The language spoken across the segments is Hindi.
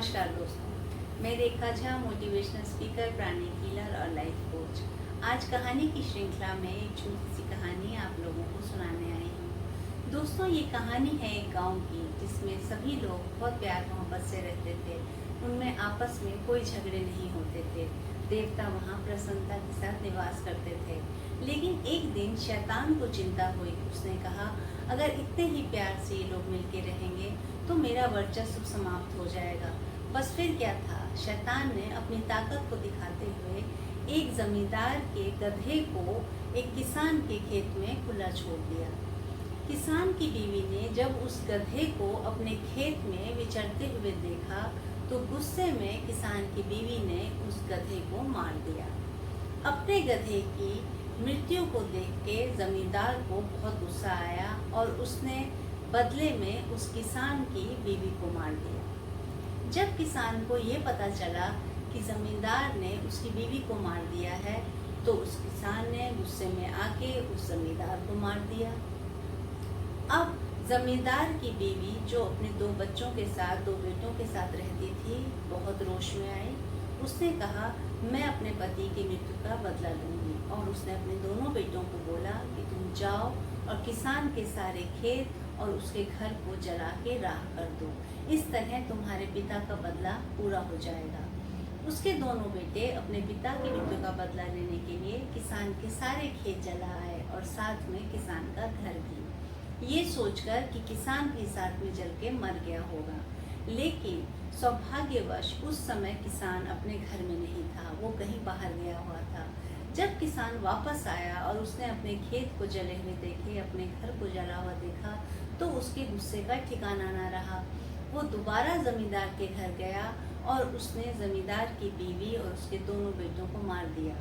नमस्कार दोस्तों, मैं रेखा झा, मोटिवेशनल स्पीकर, प्राणिक हीलर और लाइफ कोच। आज कहानी की श्रृंखला में एक छोटी सी कहानी आप लोगों को सुनाने आई हूँ। दोस्तों, ये कहानी है एक गांव की, जिसमें सभी लोग बहुत प्यार मोहब्बत से रहते थे। उनमें आपस में कोई झगड़े नहीं होते थे। देवता वहाँ प्रसन्नता के साथ निवास करते थे। लेकिन एक दिन शैतान को चिंता हुई। उसने कहा, अगर इतने ही प्यार से ये लोग मिलके रहेंगे तो मेरा वर्चस्व समाप्त हो जाएगा। बस फिर क्या था, शैतान ने अपनी ताकत को दिखाते हुए एक जमींदार के गधे को एक किसान के खेत में खुला छोड़ दिया। किसान की बीवी ने जब उस गधे को अपने खेत में विचरते हुए देखा तो गुस्से में किसान की बीवी ने उस गधे को मार दिया। अपने गधे की मृत्यु को देख के जमींदार को बहुत गुस्सा आया और उसने बदले में उस किसान की बीवी को मार दिया। जब किसान को ये पता चला कि जमींदार ने उसकी बीवी को मार दिया है तो उस किसान ने गुस्से में आके उस जमींदार को मार दिया। अब जमींदार की बीवी, जो अपने दो बच्चों के साथ, दो बेटों के साथ रहती थी, बहुत रोष में आई। उसने कहा, मैं अपने पति की मृत्यु का बदला लूंगी। और उसने अपने दोनों बेटों को बोला कि तुम जाओ और किसान के सारे खेत और उसके घर को जला के राख कर दो। इस तरह तुम्हारे पिता का बदला पूरा हो जाएगा। उसके दोनों बेटे अपने पिता की मृत्यु का बदला लेने के लिए किसान के सारे खेत जला आए और साथ में किसान का घर भी, ये सोचकर कि किसान भी साथ में जल के मर गया होगा। लेकिन सौभाग्यवश उस समय किसान अपने घर में नहीं था, वो कहीं बाहर गया हुआ था। जब किसान वापस आया और उसने अपने खेत को जले हुए देखे, अपने घर को जला हुआ देखा, तो उसके गुस्से का ठिकाना ना रहा। वो दोबारा जमींदार के घर गया और उसने जमींदार की बीवी और उसके दोनों बेटों को मार दिया।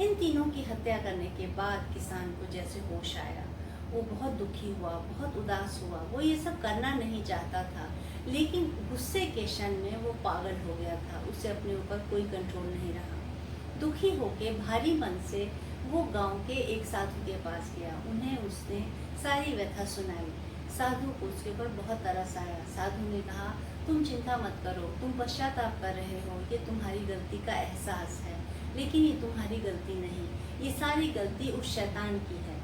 इन तीनों की हत्या करने के बाद किसान को जैसे होश आया। वो बहुत दुखी हुआ, बहुत उदास हुआ। वो ये सब करना नहीं चाहता था, लेकिन गुस्से के क्षण में वो पागल हो गया था। उसे अपने ऊपर कोई कंट्रोल नहीं रहा। दुखी होके भारी मन से वो गांव के एक साधु के पास गया। उन्हें उसने सारी व्यथा सुनाई। साधु को उसके ऊपर बहुत तरस आया। साधु ने कहा, तुम चिंता मत करो, तुम पश्चाताप कर रहे हो, ये तुम्हारी गलती का एहसास है, लेकिन ये तुम्हारी गलती नहीं, ये सारी गलती उस शैतान की है,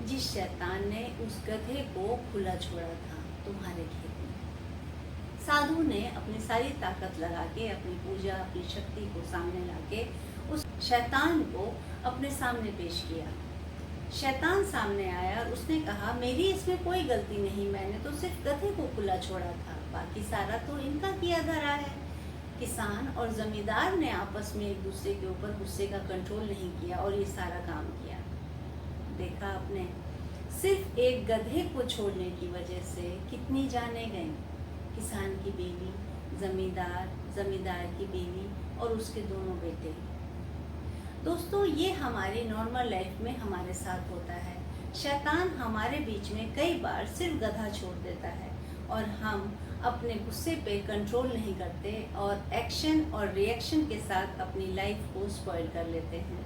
जिस शैतान ने उस गधे को खुला छोड़ा था तुम्हारे खेत में। साधु ने अपनी सारी ताकत लगा के, अपनी पूजा, अपनी शक्ति को सामने लाके उस शैतान को अपने सामने पेश किया। शैतान सामने आया और उसने कहा, मेरी इसमें कोई गलती नहीं, मैंने तो सिर्फ गधे को खुला छोड़ा था, बाकी सारा तो इनका किया धरा है। किसान और जमींदार ने आपस में एक दूसरे के ऊपर गुस्से का कंट्रोल नहीं किया और ये सारा काम किया। देखा आपने, सिर्फ एक गधे को छोड़ने की वजह से कितनी जानें गईं। किसान की बीवी, जमींदार की बीवी और उसके दोनों बेटे। दोस्तों, ये हमारी नॉर्मल लाइफ में हमारे साथ होता है। शैतान हमारे बीच में कई बार सिर्फ गधा छोड़ देता है और हम अपने गुस्से पे कंट्रोल नहीं करते और एक्शन और रिएक्शन के साथ अपनी लाइफ को स्पॉइल कर लेते हैं।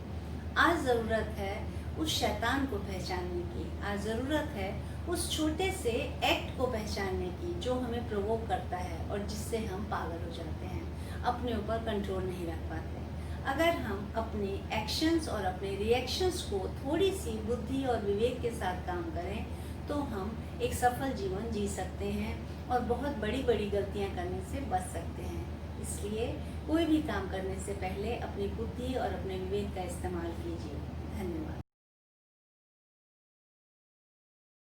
आज ज़रूरत है उस शैतान को पहचानने की। आज ज़रूरत है उस छोटे से एक्ट को पहचानने की जो हमें प्रोवोक करता है और जिससे हम पागल हो जाते हैं, अपने ऊपर कंट्रोल नहीं रख पाते। अगर हम अपने एक्शंस और अपने रिएक्शंस को थोड़ी सी बुद्धि और विवेक के साथ काम करें तो हम एक सफल जीवन जी सकते हैं और बहुत बड़ी बड़ी गलतियां करने से बच सकते हैं। इसलिए कोई भी काम करने से पहले अपनी बुद्धि और अपने विवेक का इस्तेमाल कीजिए। धन्यवाद।